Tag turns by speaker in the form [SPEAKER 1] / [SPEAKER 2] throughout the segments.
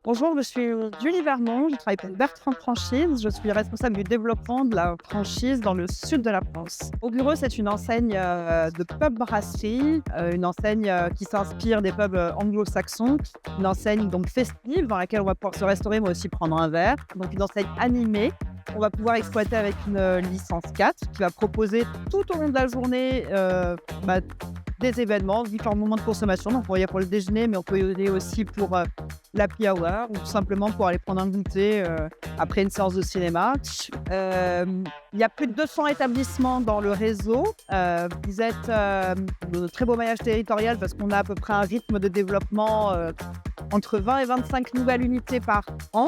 [SPEAKER 1] Bonjour, je suis Julie Vermont, je travaille pour Bertrand Franchise. Je suis responsable du développement de la franchise dans le sud de la France. Au bureau, c'est une enseigne de pub brasserie, une enseigne qui s'inspire des pubs anglo-saxons, une enseigne donc festive dans laquelle on va pouvoir se restaurer mais aussi prendre un verre. Donc une enseigne animée. On va pouvoir exploiter avec une licence 4 qui va proposer tout au long de la journée bah, des événements, différents moments de consommation. Donc, on va y aller pour le déjeuner, mais on peut y aller aussi pour l'happy hour ou tout simplement pour aller prendre un goûter après une séance de cinéma. Il y a plus de 200 établissements dans le réseau. Vous êtes de très beau maillage territorial parce qu'on a à peu près un rythme de développement entre 20 et 25 nouvelles unités par an.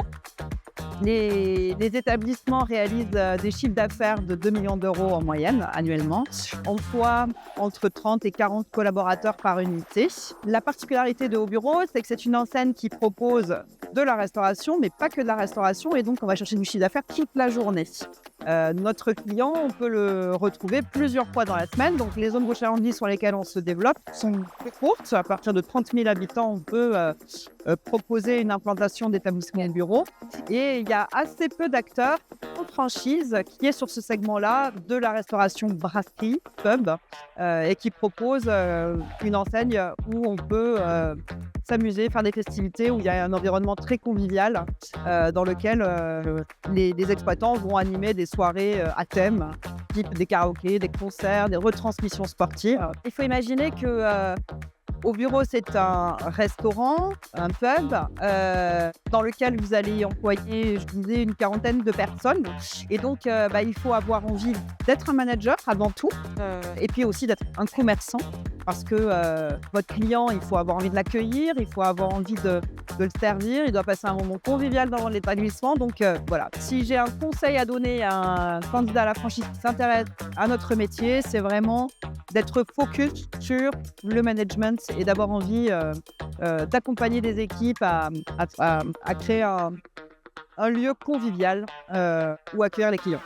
[SPEAKER 1] Les établissements réalisent des chiffres d'affaires de 2 millions d'euros en moyenne annuellement, emploient entre 30 et 40 collaborateurs par unité. La particularité de Au Bureau, c'est que c'est une enseigne qui propose de la restauration, mais pas que de la restauration, et donc on va chercher du chiffre d'affaires toute la journée. Notre client, on peut le retrouver plusieurs fois dans la semaine, donc les zones Rouge-Chalandie sur lesquelles on se développe sont plus courtes. À partir de 30 000 habitants, on peut proposer une implantation d'établissements de bureaux. Et il y a assez peu d'acteurs en franchise qui est sur ce segment-là de la restauration brasserie, pub, et qui propose une enseigne où on peut s'amuser, faire des festivités, où il y a un environnement très convivial dans lequel les exploitants vont animer des soirées à thème, type des karaokés, des concerts, des retransmissions sportives. Il faut imaginer que Au Bureau, c'est un restaurant, un pub, dans lequel vous allez employer, je disais, une quarantaine de personnes. Et donc, il faut avoir envie d'être un manager avant tout, et puis aussi d'être un commerçant. Parce que votre client, il faut avoir envie de l'accueillir, il faut avoir envie de le servir, il doit passer un moment convivial dans l'établissement. Donc voilà, si j'ai un conseil à donner à un candidat à la franchise qui s'intéresse à notre métier, c'est vraiment d'être focus sur le management et d'avoir envie d'accompagner des équipes à créer un lieu convivial où accueillir les clients.